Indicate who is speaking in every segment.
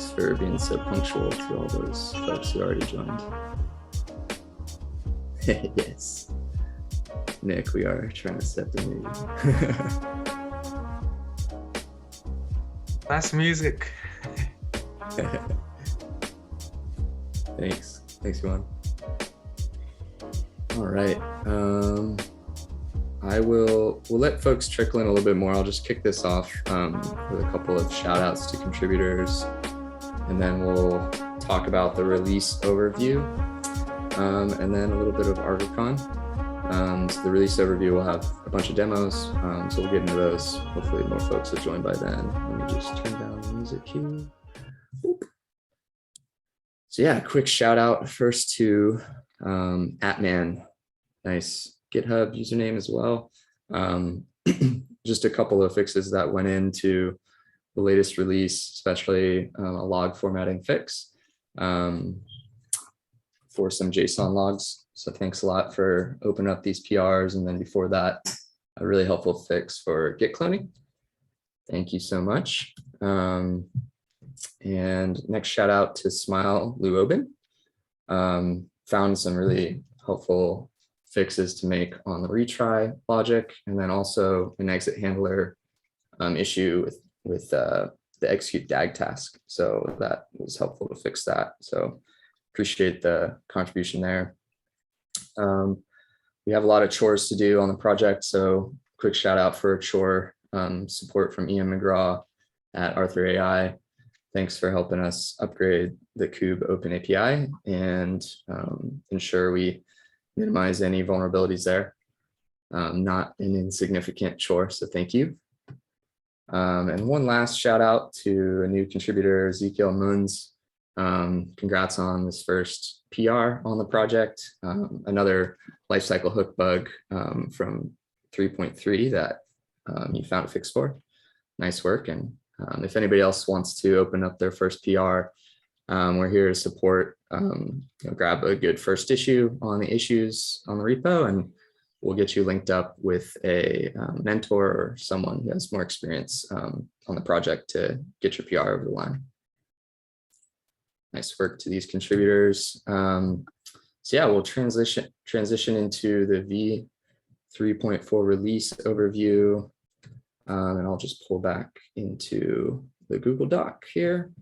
Speaker 1: thanks for being so punctual to all those folks who already joined. Yes. Nick, we are trying to set the mood.
Speaker 2: Last music.
Speaker 1: Thanks, Juan. All right. We'll let folks trickle in a little bit more. I'll just kick this off with a couple of shout outs to contributors, and then we'll talk about the release overview, and then a little bit of ArgoCon. So the release overview will have a bunch of demos, so we'll get into those. Hopefully more folks have joined by then. Let me just turn down the music here. Boop. So yeah, quick shout out first to @man. Nice GitHub username as well. Just a couple of fixes that went into the latest release, especially a log formatting fix for some JSON logs. So thanks a lot for opening up these PRs. And then before that, a really helpful fix for Git cloning. Thank you so much. And next shout out to Smile Luobin. Found some really helpful fixes to make on the retry logic, and then also an exit handler issue with the execute DAG task. So that was helpful to fix that. So appreciate the contribution there. We have a lot of chores to do on the project. So quick shout out for chore support from Ian McGraw at Arthur AI. Thanks for helping us upgrade the Kube Open API and ensure we minimize any vulnerabilities there. Not an insignificant chore, so thank you. And one last shout out to a new contributor, Ezekiel Munz. Congrats on this first PR on the project. Another lifecycle hook bug from 3.3 that you found a fix for. Nice work. And if anybody else wants to open up their first PR, we're here to support. Grab a good first issue on the issues on the repo, and we'll get you linked up with a mentor or someone who has more experience on the project to get your PR over the line. Nice work to these contributors. So yeah, we'll transition into the v3.4 release overview. And I'll just pull back into the Google Doc here.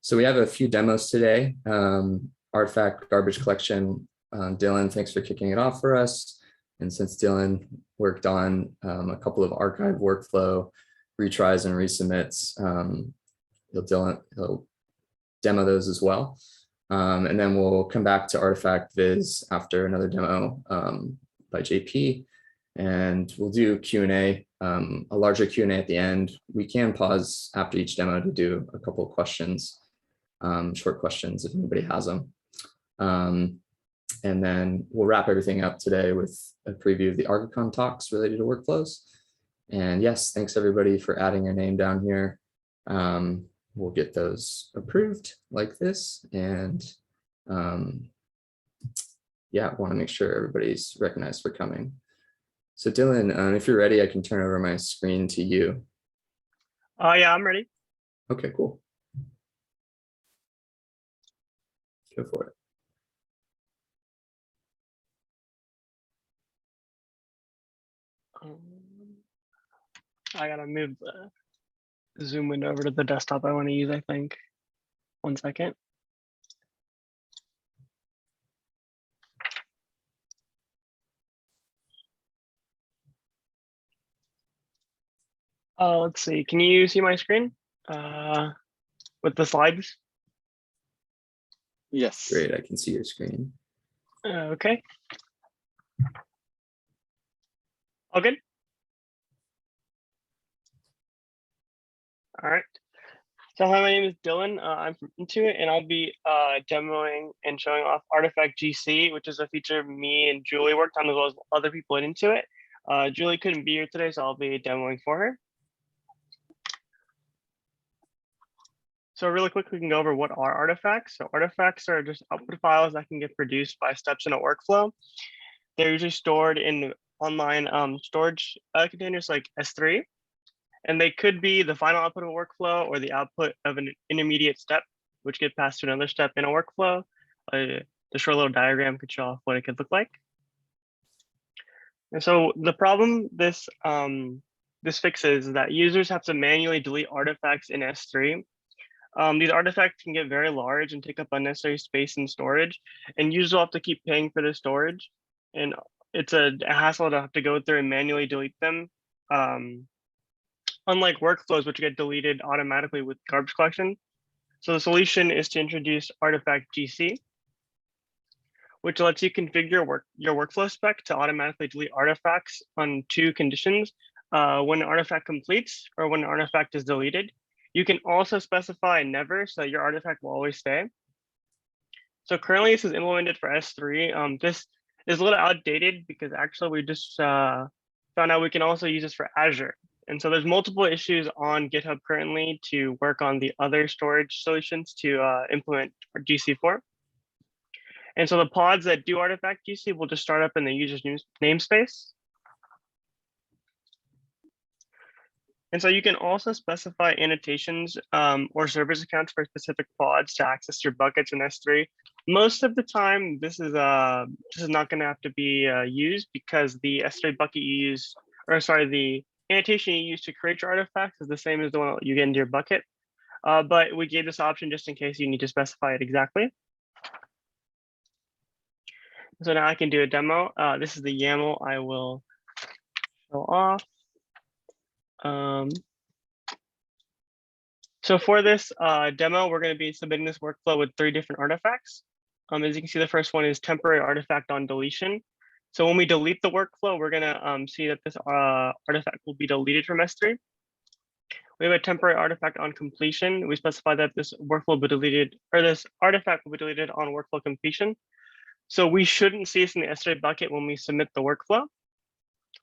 Speaker 1: So we have a few demos today. Artifact garbage collection. Dillen, thanks for kicking it off for us. And since Dillen worked on a couple of archive workflow retries and resubmits, he'll demo those as well. And then we'll come back to Artifact Viz after another demo by JP. And we'll do Q&A, a larger Q&A at the end. We can pause after each demo to do a couple of questions, short questions if anybody has them. And then we'll wrap everything up today with a preview of the ArgoCon talks related to workflows. And yes, thanks everybody for adding your name down here. We'll get those approved like this. And yeah, want to make sure everybody's recognized for coming. So Dillen, if you're ready, I can turn over my screen to you.
Speaker 3: Yeah, I'm ready.
Speaker 1: Okay, cool. Go for it.
Speaker 3: I gotta move the Zoom window over to the desktop I want to use, I think. 1 second. Let's see. Can you see my screen with the slides?
Speaker 4: Yes.
Speaker 1: Great, I can see your screen.
Speaker 3: Okay. All good? All right. So hi, my name is Dillen. I'm from Intuit, and I'll be demoing and showing off Artifact GC, which is a feature me and Julie worked on, as well as other people in Intuit. Julie couldn't be here today, so I'll be demoing for her. So really quick, we can go over what are artifacts. So artifacts are just output files that can get produced by steps in a workflow. They're usually stored in online storage containers like S3. And they could be the final output of a workflow or the output of an intermediate step, which get passed to another step in a workflow. The short little diagram could show off what it could look like. And so the problem this fixes is that users have to manually delete artifacts in S3. These artifacts can get very large and take up unnecessary space in storage, and users will have to keep paying for the storage. And it's a hassle to have to go through and manually delete them. Unlike workflows, which get deleted automatically with garbage collection. So the solution is to introduce Artifact GC, which lets you configure your workflow spec to automatically delete artifacts on 2 conditions: when an artifact completes or when an artifact is deleted. You can also specify never, so that your artifact will always stay. So currently this is implemented for S3. This is a little outdated because actually we just found out we can also use this for Azure. And so there's multiple issues on GitHub currently to work on the other storage solutions to implement GC4. And so the pods that do Artifact GC will just start up in the user's namespace. And so you can also specify annotations or service accounts for specific pods to access your buckets in S3. Most of the time, this is not going to have to be used because the S3 bucket you use, or sorry, the annotation you use to create your artifacts is the same as the one you get into your bucket. But we gave this option just in case you need to specify it exactly. So now I can do a demo. This is the YAML I will show off. So for this demo, we're going to be submitting this workflow with 3 different artifacts. As you can see, the first one is temporary artifact on deletion. So when we delete the workflow, we're going to see that this artifact will be deleted from S3. We have a temporary artifact on completion. We specify that this workflow will be deleted, or this artifact will be deleted on workflow completion. So we shouldn't see this in the S3 bucket when we submit the workflow.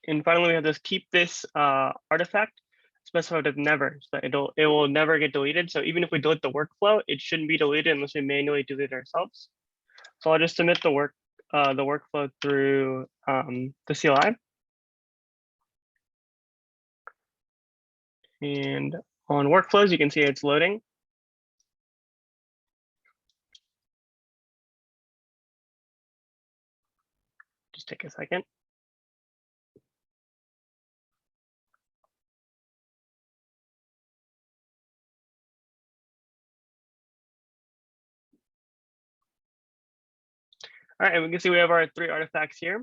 Speaker 3: And finally, we have this keep this artifact specified as never, so it will never get deleted. So even if we delete the workflow, it shouldn't be deleted unless we manually delete it ourselves. So I'll just submit the workflow through the CLI. And on workflows, you can see it's loading. Just take a second. All right, and we can see we have our 3 artifacts here.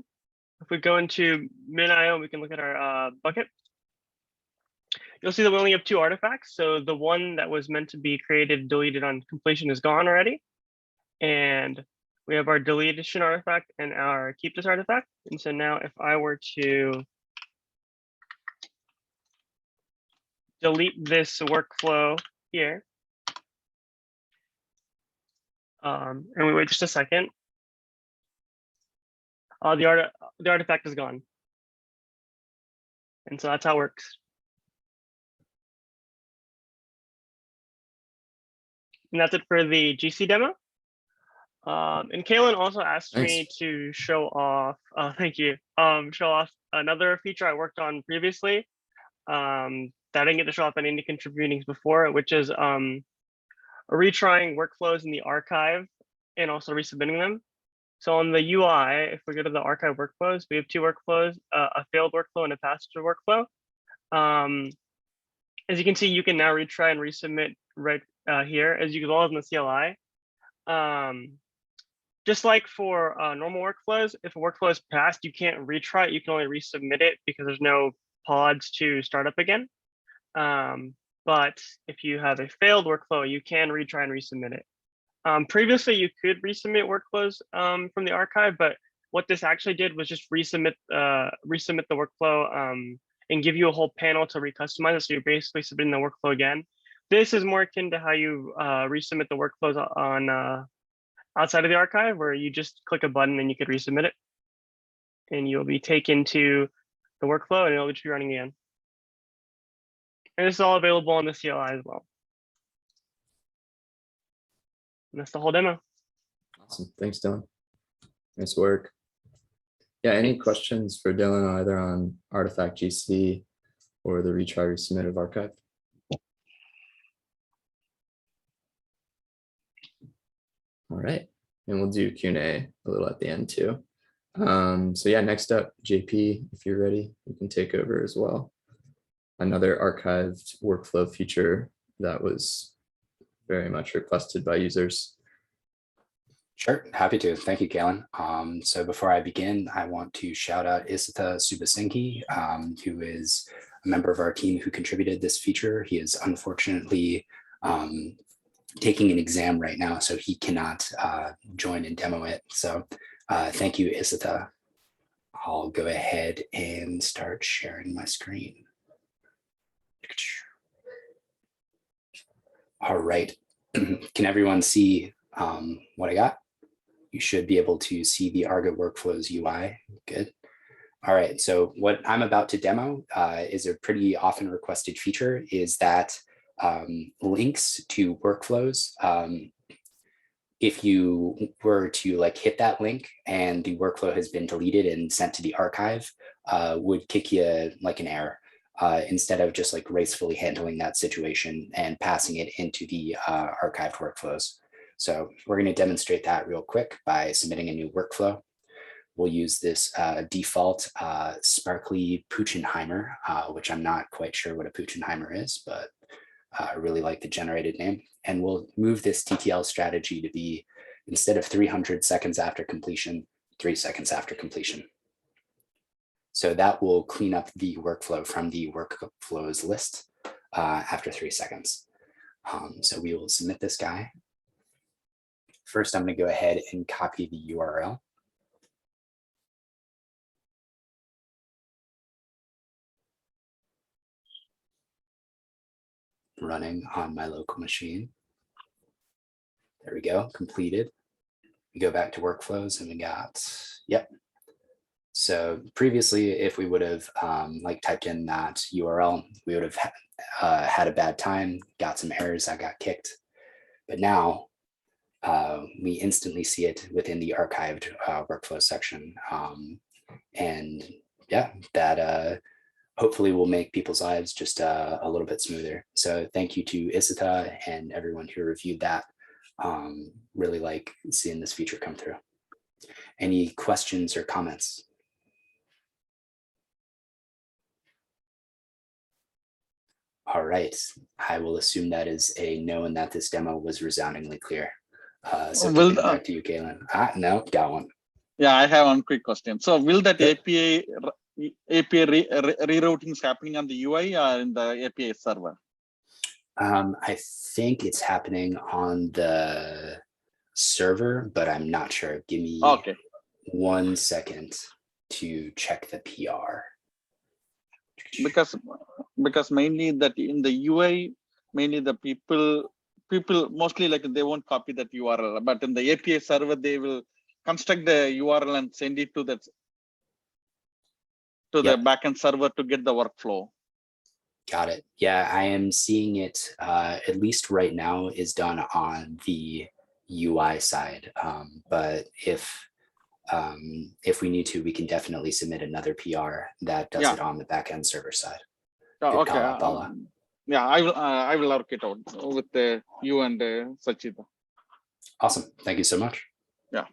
Speaker 3: If we go into min.io, we can look at our bucket. You'll see that we only have 2 artifacts. So the one that was meant to be created, deleted on completion is gone already. And we have our deletion artifact and our keep this artifact. And so now if I were to delete this workflow here, and we wait just a second, the artifact is gone. And so that's how it works. And that's it for the GC demo. And Kaylin also asked me to show off, thank you, show off another feature I worked on previously that I didn't get to show off at any contributings before, which is retrying workflows in the archive and also resubmitting them. So on the UI, if we go to the archive workflows, we have 2 workflows, a failed workflow and a passed workflow. As you can see, you can now retry and resubmit right here, as well as in the CLI. Just like for normal workflows, if a workflow is passed, you can't retry it. You can only resubmit it because there's no pods to start up again. But if you have a failed workflow, you can retry and resubmit it. Previously, you could resubmit workflows from the archive, but what this actually did was just resubmit the workflow and give you a whole panel to recustomize it. So you're basically submitting the workflow again. This is more akin to how you resubmit the workflows on outside of the archive, where you just click a button and you could resubmit it, and you'll be taken to the workflow and it'll just be running again. And this is all available on the CLI as well. And that's the whole demo.
Speaker 1: Awesome. Thanks, Dylan. Nice work. Yeah, any questions for Dylan either on Artifact GC or the retry resubmit of archive. All right, and we'll do Q&A a little at the end too. So yeah, next up, JP, if you're ready, you can take over as well. Another archived workflow feature that was very much requested by users.
Speaker 2: Sure, happy to. Thank you, Galen. So before I begin, I want to shout out Isitha Subasinghe, who is a member of our team who contributed this feature. He is unfortunately taking an exam right now, so he cannot join and demo it. So thank you, Isitha. I'll go ahead and start sharing my screen. All right. Can everyone see what I got? You should be able to see the Argo Workflows UI. Good. All right. So what I'm about to demo is a pretty often requested feature, is that links to workflows. If you were to like hit that link and the workflow has been deleted and sent to the archive, would kick you like an error instead of just like gracefully handling that situation and passing it into the archived workflows. So we're going to demonstrate that real quick by submitting a new workflow. We'll use this default sparkly Puchenheimer, which I'm not quite sure what a Puchenheimer is, but I really like the generated name. And we'll move this TTL strategy to be, instead of 300 seconds after completion, 3 seconds after completion. So that will clean up the workflow from the workflows list after 3 seconds. So we will submit this guy. First, I'm going to go ahead and copy the URL. Running on my local machine. There we go, completed. We go back to workflows and we got, yep. So previously, if we would have like typed in that URL, we would have had a bad time, got some errors that got kicked. But now we instantly see it within the archived workflow section. And yeah, that hopefully will make people's lives just a little bit smoother. So thank you to Isitha and everyone who reviewed that. Really like seeing this feature come through. Any questions or comments? All right, I will assume that is a no and that this demo was resoundingly clear. So
Speaker 4: Will
Speaker 2: back to you, Galen. No, got one.
Speaker 4: Yeah, I have one quick question. So will that API rerouting is happening on the UI or in the API server?
Speaker 2: I think it's happening on the server, but I'm not sure. Give me 1 second to check the PR.
Speaker 4: Because mainly that in the UI, mainly the people mostly like they won't copy that URL, but in the API server they will construct the URL and send it to the backend server to get the workflow.
Speaker 2: Got it. Yeah, I am seeing it, at least right now, is done on the UI side. But if we need to, we can definitely submit another PR that does it on the backend server side.
Speaker 4: Okay. Yeah, I will work it out with you and Sachita.
Speaker 2: Awesome. Thank you so much.
Speaker 4: Yeah.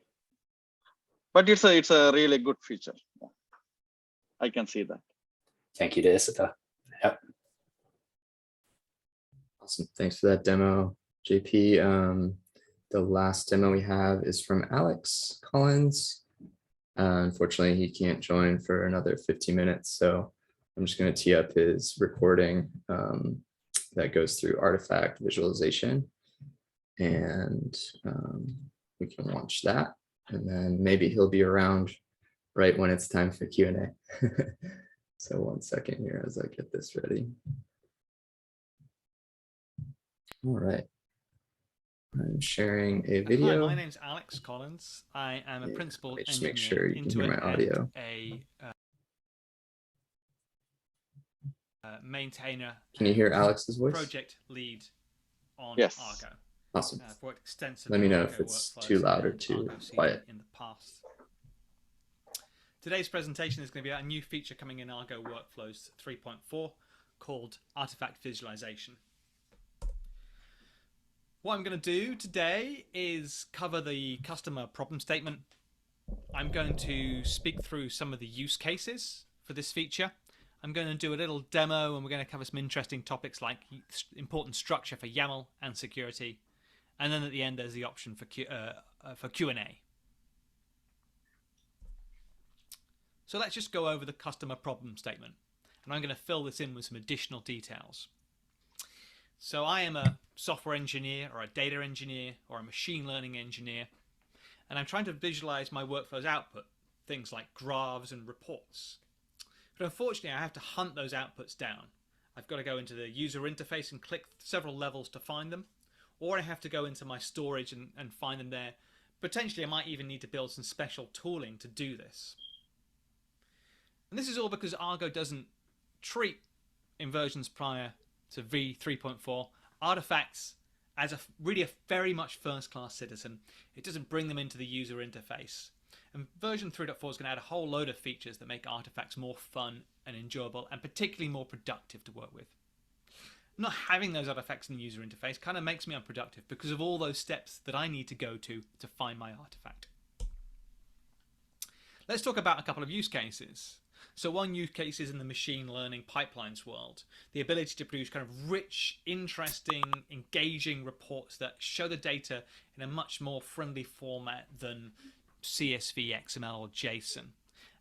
Speaker 4: But it's a really good feature. I can see that.
Speaker 2: Thank you to Isitha. Yep.
Speaker 1: Awesome. Thanks for that demo, JP. The last demo we have is from Alex Collins. Unfortunately, he can't join for another 15 minutes. So I'm just going to tee up his recording that goes through artifact visualization. And we can launch that. And then maybe he'll be around right when it's time for Q&A. So 1 second here as I get this ready. All right. I'm sharing a video.
Speaker 5: Hi, my name's Alex Collins. I am a principal engineer.
Speaker 1: Just make sure you can hear my audio.
Speaker 5: A maintainer.
Speaker 1: Can you hear Alex's voice?
Speaker 5: Project lead on Argo.
Speaker 1: Awesome.
Speaker 5: Worked extensively.
Speaker 1: Let me know if it's too loud or too quiet.
Speaker 5: In the past. Today's presentation is going to be about a new feature coming in Argo Workflows 3.4 called artifact visualization. What I'm going to do today is cover the customer problem statement. I'm going to speak through some of the use cases for this feature. I'm going to do a little demo, and we're going to cover some interesting topics like important structure for YAML and security. And then at the end, there's the option for Q&A. So let's just go over the customer problem statement. And I'm going to fill this in with some additional details. So I am a software engineer or a data engineer or a machine learning engineer, and I'm trying to visualize my workflow's output, things like graphs and reports. But unfortunately, I have to hunt those outputs down. I've got to go into the user interface and click several levels to find them, or I have to go into my storage and find them there. Potentially, I might even need to build some special tooling to do this. And this is all because Argo doesn't treat, in versions prior to v3.4, artifacts as really a very much first-class citizen. It doesn't bring them into the user interface. And version 3.4 is going to add a whole load of features that make artifacts more fun and enjoyable, and particularly more productive to work with. Not having those artifacts in the user interface kind of makes me unproductive because of all those steps that I need to go to find my artifact. Let's talk about a couple of use cases. So one use case is in the machine learning pipelines world, the ability to produce kind of rich, interesting, engaging reports that show the data in a much more friendly format than CSV, XML, or JSON.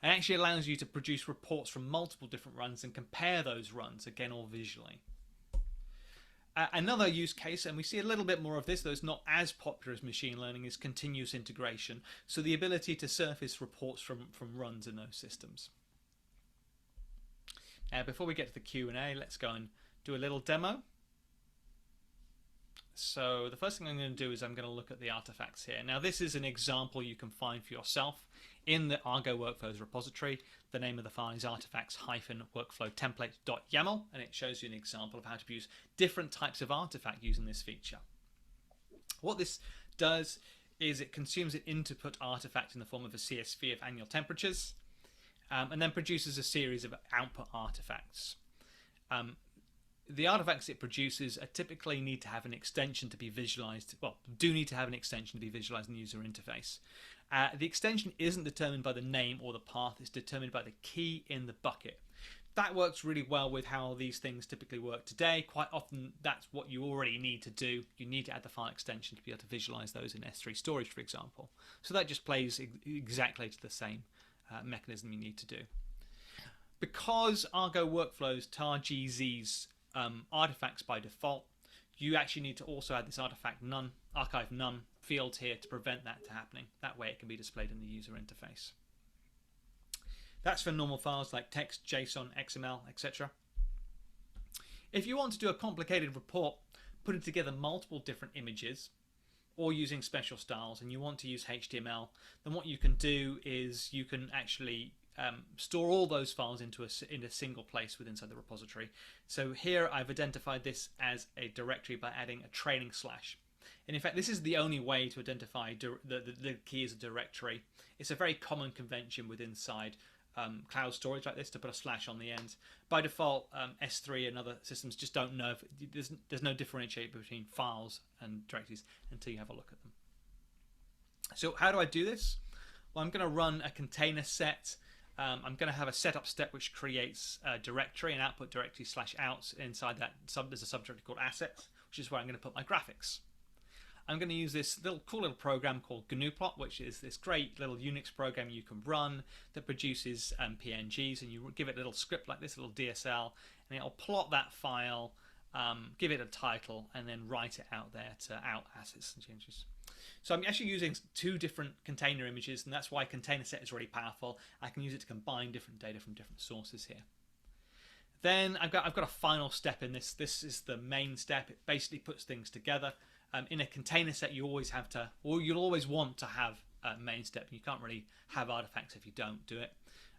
Speaker 5: And actually allows you to produce reports from multiple different runs and compare those runs, again, all visually. Another use case, and we see a little bit more of this, though it's not as popular as machine learning, is continuous integration. So the ability to surface reports from runs in those systems. Before we get to the Q&A, let's go and do a little demo. So the first thing I'm going to do is I'm going to look at the artifacts here. Now this is an example you can find for yourself in the Argo Workflows repository. The name of the file is artifacts-workflowtemplate.yaml, and it shows you an example of how to use different types of artifact using this feature. What this does is it consumes an input artifact in the form of a CSV of annual temperatures, and then produces a series of output artifacts. The artifacts it produces typically need to have an extension to be visualized, do need to have an extension to be visualized in the user interface. The extension isn't determined by the name or the path, it's determined by the key in the bucket. That works really well with how these things typically work today. Quite often that's what you already need to do. You need to add the file extension to be able to visualize those in S3 storage, for example. So that just plays exactly to the same mechanism you need to do. Because Argo Workflows tar GZ's artifacts by default, you actually need to also add this artifact none, archive none field here to prevent that to happening. That way it can be displayed in the user interface. That's for normal files like text, JSON, XML, etc. If you want to do a complicated report, putting together multiple different images, or using special styles, and you want to use HTML, then what you can do is you can actually store all those files in a single place within inside the repository. So here I've identified this as a directory by adding a trailing slash. And in fact, this is the only way to identify the key as a directory. It's a very common convention within inside cloud storage like this to put a slash on the end. By default, S3 and other systems just don't know if there's no differentiate between files and directories until you have a look at them. So how do I do this? Well, I'm going to run a container set. I'm going to have a setup step which creates a directory, an output directory /outs. Inside that there's a subdirectory called assets, which is where I'm going to put my graphics. I'm going to use this cool little program called GNUplot, which is this great little Unix program you can run that produces PNGs, and you give it a little script like this, a little DSL, and it'll plot that file, give it a title, and then write it out there to out assets and changes. So I'm actually using two different container images, and that's why container set is really powerful. I can use it to combine different data from different sources here. Then I've got a final step in this. This is the main step. It basically puts things together. In a container set, you always have to, or you'll always want to have a main step. You can't really have artifacts if you don't do it.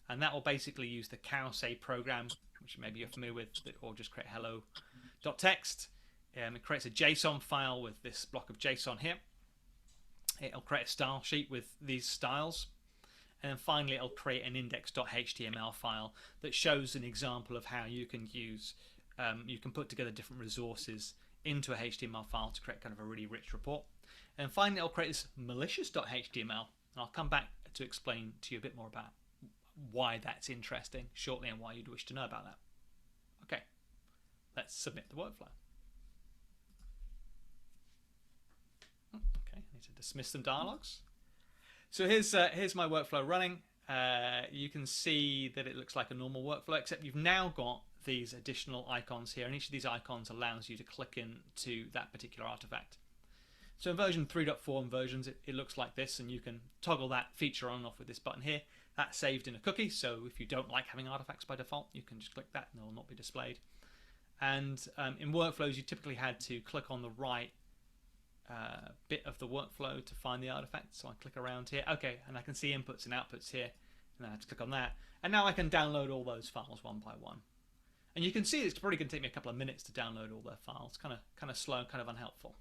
Speaker 5: And that will basically use the cowsay program, which maybe you're familiar with, or just create hello.txt. It creates a JSON file with this block of JSON here. It'll create a style sheet with these styles. And then finally, it'll create an index.html file that shows an example of how you can use you can put together different resources into a HTML file to create kind of a really rich report. And finally, it'll create this malicious.html. And I'll come back to explain to you a bit more about why that's interesting shortly and why you'd wish to know about that. Okay, let's submit the workflow. Okay, I need to dismiss some dialogues. So here's my workflow running. You can see that it looks like a normal workflow, except you've now got these additional icons here, and each of these icons allows you to click into that particular artifact. So in version 3.4 and versions, it looks like this, and you can toggle that feature on and off with this button here. That's saved in a cookie, so if you don't like having artifacts by default, you can just click that and they'll not be displayed. And in workflows, you typically had to click on the right bit of the workflow to find the artifact. So I click around here, okay, and I can see inputs and outputs here, and I have to click on that. And now I can download all those files one by one. And you can see it's probably going to take me a couple of minutes to download all their files. Kind of slow, kind of unhelpful.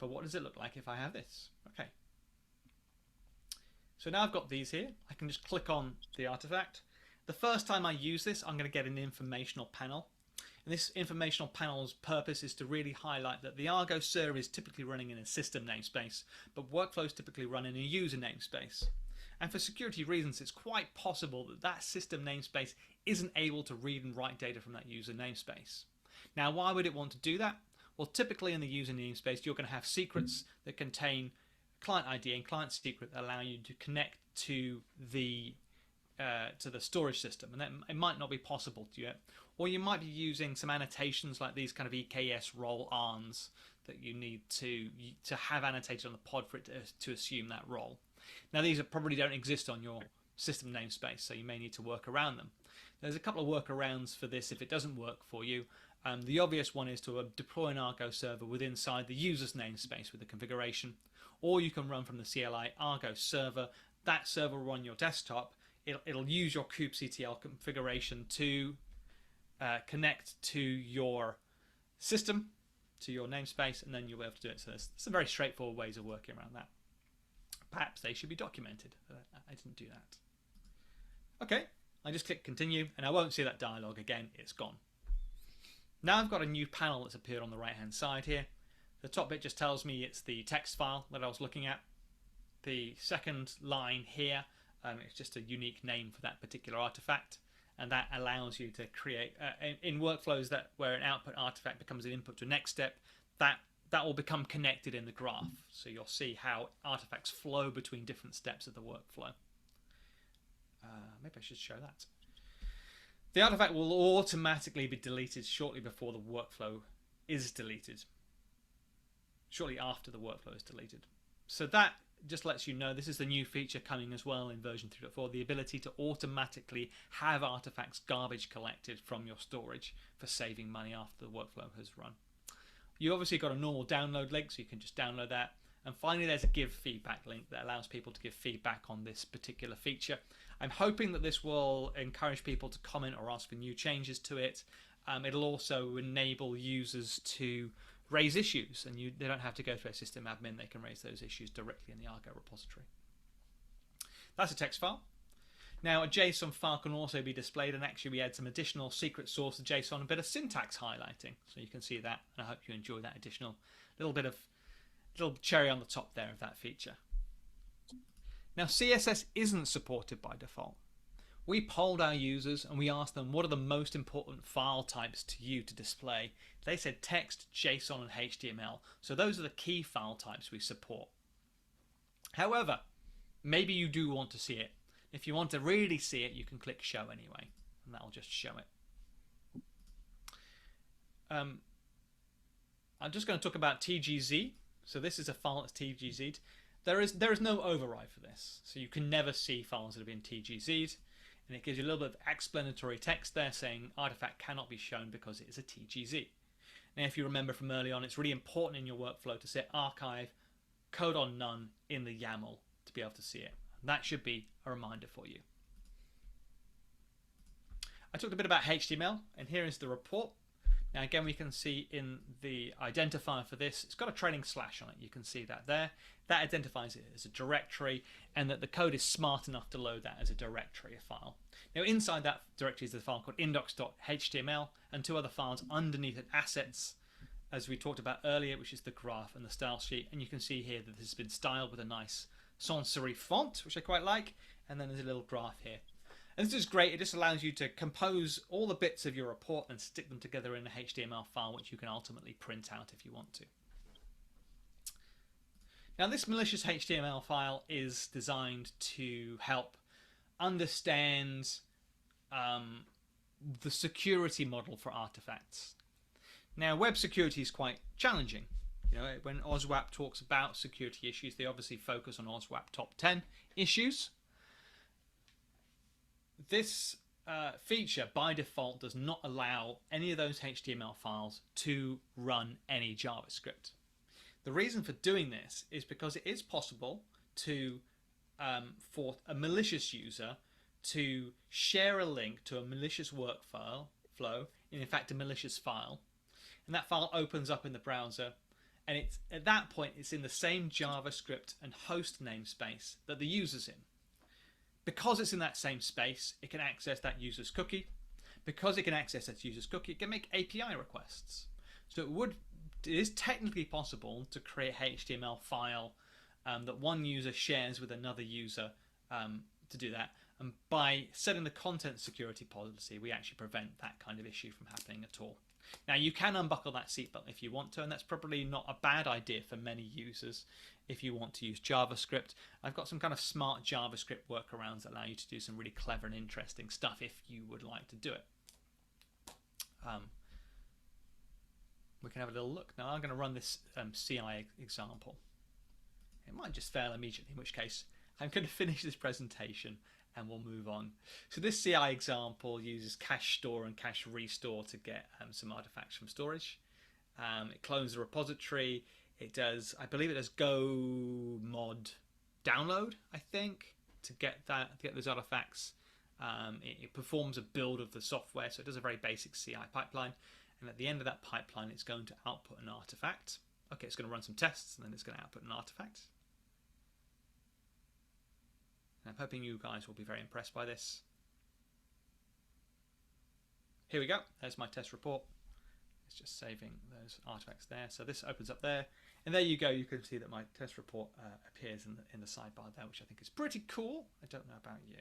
Speaker 5: But what does it look like if I have this? Okay. So now I've got these here. I can just click on the artifact. The first time I use this, I'm going to get an informational panel. And this informational panel's purpose is to really highlight that the Argo server is typically running in a system namespace, but workflows typically run in a user namespace. And for security reasons, it's quite possible that that system namespace isn't able to read and write data from that user namespace. Now, why would it want to do that? Well, typically in the user namespace, you're going to have secrets that contain client ID and client secret that allow you to connect to the storage system, and that it might not be possible to yet. Or you might be using some annotations like these kind of EKS role arms that you need to have annotated on the pod for it to assume that role. Now these probably don't exist on your system namespace, so you may need to work around them. There's a couple of workarounds for this if it doesn't work for you. The obvious one is to deploy an Argo server within inside the user's namespace with the configuration, or you can run from the CLI Argo server. That server will run your desktop. It'll use your kubectl configuration to connect to your system, to your namespace, and then you'll be able to do it. So there's some very straightforward ways of working around that. Perhaps they should be documented. I didn't do that. Okay, I just click continue, and I won't see that dialog again. It's gone. Now I've got a new panel that's appeared on the right-hand side here. The top bit just tells me it's the text file that I was looking at. The second line here, it's just a unique name for that particular artifact, and that allows you to create in workflows where an output artifact becomes an input to a next step, that will become connected in the graph. So you'll see how artifacts flow between different steps of the workflow. Maybe I should show that. The artifact will automatically be deleted shortly before the workflow is deleted. Shortly after the workflow is deleted. So that just lets you know this is the new feature coming as well in version 3.4, the ability to automatically have artifacts garbage collected from your storage for saving money after the workflow has run. You obviously got a normal download link, so you can just download that. And finally, there's a give feedback link that allows people to give feedback on this particular feature. I'm hoping that this will encourage people to comment or ask for new changes to it. It'll also enable users to raise issues, and they don't have to go through a system admin. They can raise those issues directly in the Argo repository. That's a text file. Now a JSON file can also be displayed, and actually we had some additional secret source of JSON, a bit of syntax highlighting, so you can see that, and I hope you enjoy that additional little cherry on the top there of that feature. Now CSS isn't supported by default. We polled our users and we asked them what are the most important file types to you to display. They said text, JSON and HTML. So those are the key file types we support. However, maybe you do want to see it. If you want to really see it, you can click show anyway, and that'll just show it. I'm just going to talk about TGZ. So this is a file that's TGZ'd. There is no override for this. So you can never see files that have been TGZ'd. And it gives you a little bit of explanatory text there saying artifact cannot be shown because it is a TGZ. Now, if you remember from early on, it's really important in your workflow to set archive code on none in the YAML to be able to see it. And that should be a reminder for you. I talked a bit about HTML, and here is the report. Now again, we can see in the identifier for this, it's got a trailing slash on it. You can see that there. That identifies it as a directory, and that the code is smart enough to load that as a directory file. Now inside that directory is a file called index.html and two other files underneath it, assets, as we talked about earlier, which is the graph and the style sheet. And you can see here that this has been styled with a nice sans serif font, which I quite like. And then there's a little graph here. And this is great. It just allows you to compose all the bits of your report and stick them together in a HTML file, which you can ultimately print out if you want to. Now, this malicious HTML file is designed to help understand the security model for artifacts. Now, web security is quite challenging. You know, when OSWAP talks about security issues, they obviously focus on OSWAP top 10 issues. This feature by default does not allow any of those HTML files to run any JavaScript. The reason for doing this is because it is possible to for a malicious user to share a link to a malicious workflow, in fact a malicious file, and that file opens up in the browser, and it's at that point it's in the same JavaScript and host namespace that the user's in. Because it's in that same space, it can access that user's cookie. Because it can access that user's cookie, it can make API requests. So it is technically possible to create a HTML file that one user shares with another user to do that. And by setting the content security policy, we actually prevent that kind of issue from happening at all. Now, you can unbuckle that seatbelt if you want to, and that's probably not a bad idea for many users if you want to use JavaScript. I've got some kind of smart JavaScript workarounds that allow you to do some really clever and interesting stuff if you would like to do it. We can have a little look. Now, I'm going to run this CI example. It might just fail immediately, in which case I'm going to finish this presentation and we'll move on. So this CI example uses cache store and cache restore to get some artifacts from storage. It clones the repository. It does, I believe it does go mod download, I think, to get those artifacts. It performs a build of the software, so it does a very basic CI pipeline. And at the end of that pipeline, it's going to output an artifact. Okay, it's going to run some tests, and then it's going to output an artifact. I'm hoping you guys will be very impressed by this. Here we go. There's my test report. It's just saving those artifacts there. So this opens up there. And there you go. You can see that my test report appears in the sidebar there, which I think is pretty cool. I don't know about you.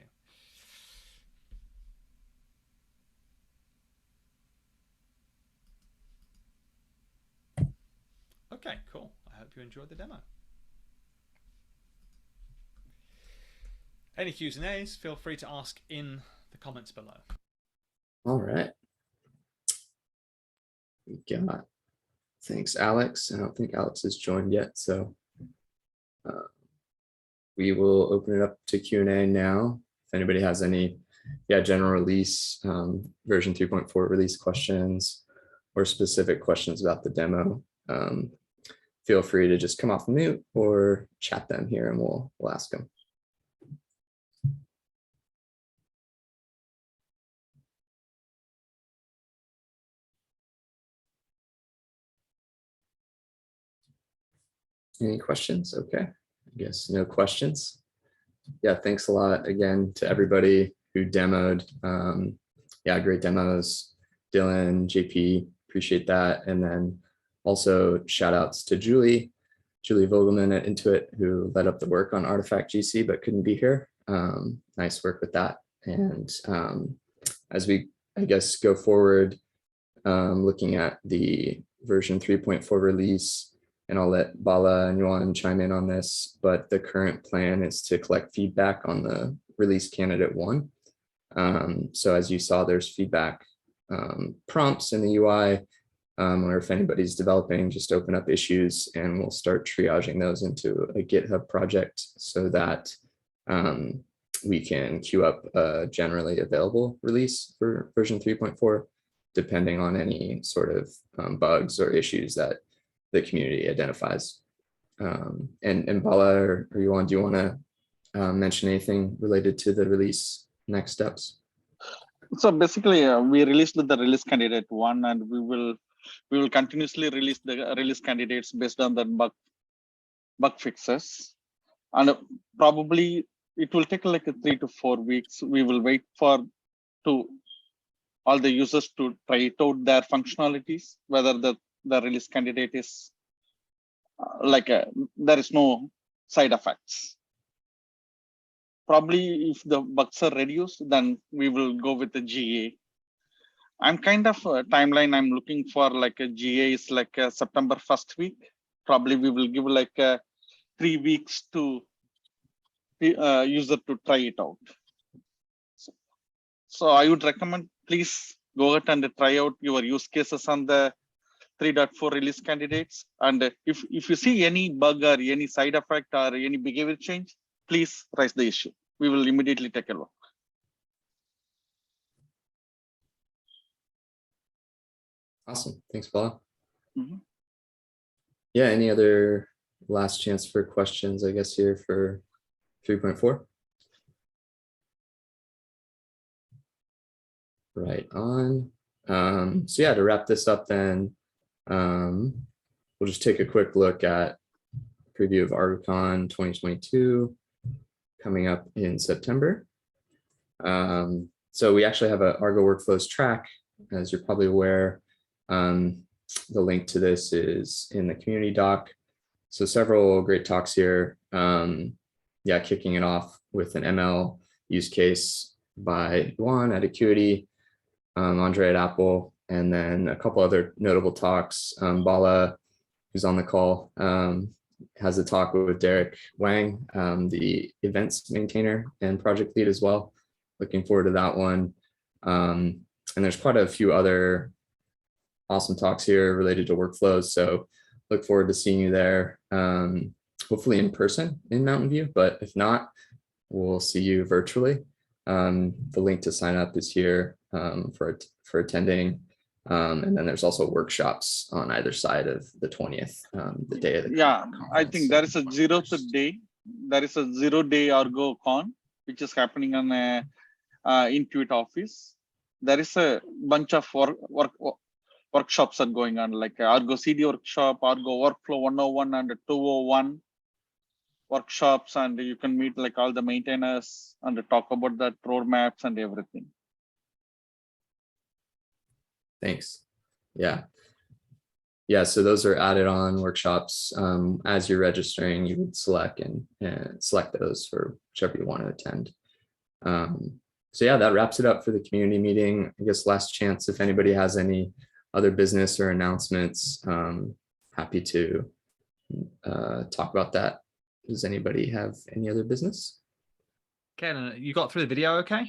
Speaker 5: Okay, cool. I hope you enjoyed the demo. Any Q's and A's, feel free to ask in the comments below.
Speaker 1: All right. We got, thanks, Alex. I don't think Alex has joined yet, so we will open it up to Q&A now. If anybody has any general release, version 3.4 release questions or specific questions about the demo, feel free to just come off mute or chat them here and we'll ask them. Any questions? Okay, I guess no questions. Yeah, thanks a lot again to everybody who demoed. Yeah, great demos. Dylan, JP, appreciate that. And then also shout outs to Julie Vogelman at Intuit, who led up the work on Artifact GC but couldn't be here. Nice work with that. And as we, I guess, go forward, looking at the version 3.4 release, and I'll let Bala and Yuan chime in on this, but the current plan is to collect feedback on the release candidate 1. So as you saw, there's feedback prompts in the UI, or if anybody's developing, just open up issues and we'll start triaging those into a GitHub project so that we can queue up a generally available release for version 3.4, depending on any sort of bugs or issues that the community identifies. And Bala or Yuan, do you want to mention anything related to the release next steps?
Speaker 4: So basically, we released the release candidate 1, and we will continuously release the release candidates based on the bug fixes, and probably it will take like 3 to 4 weeks. We will wait for all the users to try it out their functionalities, whether the release candidate is there is no side effects. Probably if the bugs are reduced, then we will go with the GA. I'm kind of timeline I'm looking for, like a GA is like a September 1st week. Probably we will give like 3 weeks to the user to try it out. So I would recommend, please go ahead and try out your use cases on the 3.4 release candidates. And if you see any bug or any side effect or any behavior change, please raise the issue. We will immediately take a look.
Speaker 1: Awesome. Thanks, Bala.
Speaker 4: Mm-hmm.
Speaker 1: Yeah, any other last chance for questions, I guess, here for 3.4? Right on. So yeah, to wrap this up then, we'll just take a quick look at preview of ArgoCon 2022 coming up in September. So we actually have a Argo Workflows track, as you're probably aware. The link to this is in the community doc. So several great talks here. Yeah, kicking it off with an ML use case by Juan at Acuity, Andre at Apple, and then a couple other notable talks. Bala, who's on the call, has a talk with Derek Wang, the events maintainer and project lead as well. Looking forward to that one. And there's quite a few other awesome talks here related to workflows. So look forward to seeing you there, hopefully in person in Mountain View, but if not, we'll see you virtually. The link to sign up is here for attending. And then there's also workshops on either side of the 20th, the day of the conference.
Speaker 4: I think there is a 0th day. There is a 0-day ArgoCon, which is happening on a Intuit office. There is a bunch of workshops are going on, like Argo CD workshop, Argo Workflow 101 and 201 workshops, and you can meet like all the maintainers and talk about the roadmaps and everything.
Speaker 1: Thanks. Yeah. Yeah, so those are added on workshops. As you're registering, you would select and select those for whichever you want to attend. So yeah, that wraps it up for the community meeting. I guess last chance, if anybody has any other business or announcements, happy to talk about that. Does anybody have any other business?
Speaker 5: Ken, you got through the video okay?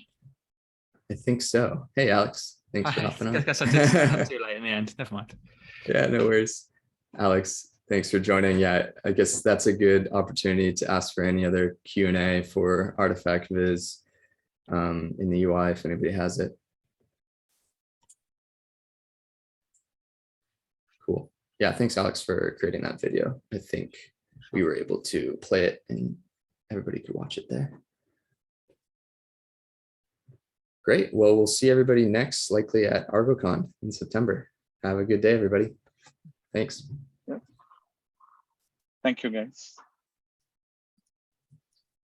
Speaker 1: I think so. Hey, Alex, thanks for hopping on.
Speaker 5: I guess I did too late in the end. Never mind.
Speaker 1: Yeah, no worries. Alex, thanks for joining. Yeah, I guess that's a good opportunity to ask for any other Q&A for Artifact Viz in the UI if anybody has it. Cool. Yeah, thanks, Alex, for creating that video. I think we were able to play it and everybody could watch it there. Great. Well, we'll see everybody next, likely at ArgoCon in September. Have a good day, everybody. Thanks.
Speaker 4: Thank you, guys.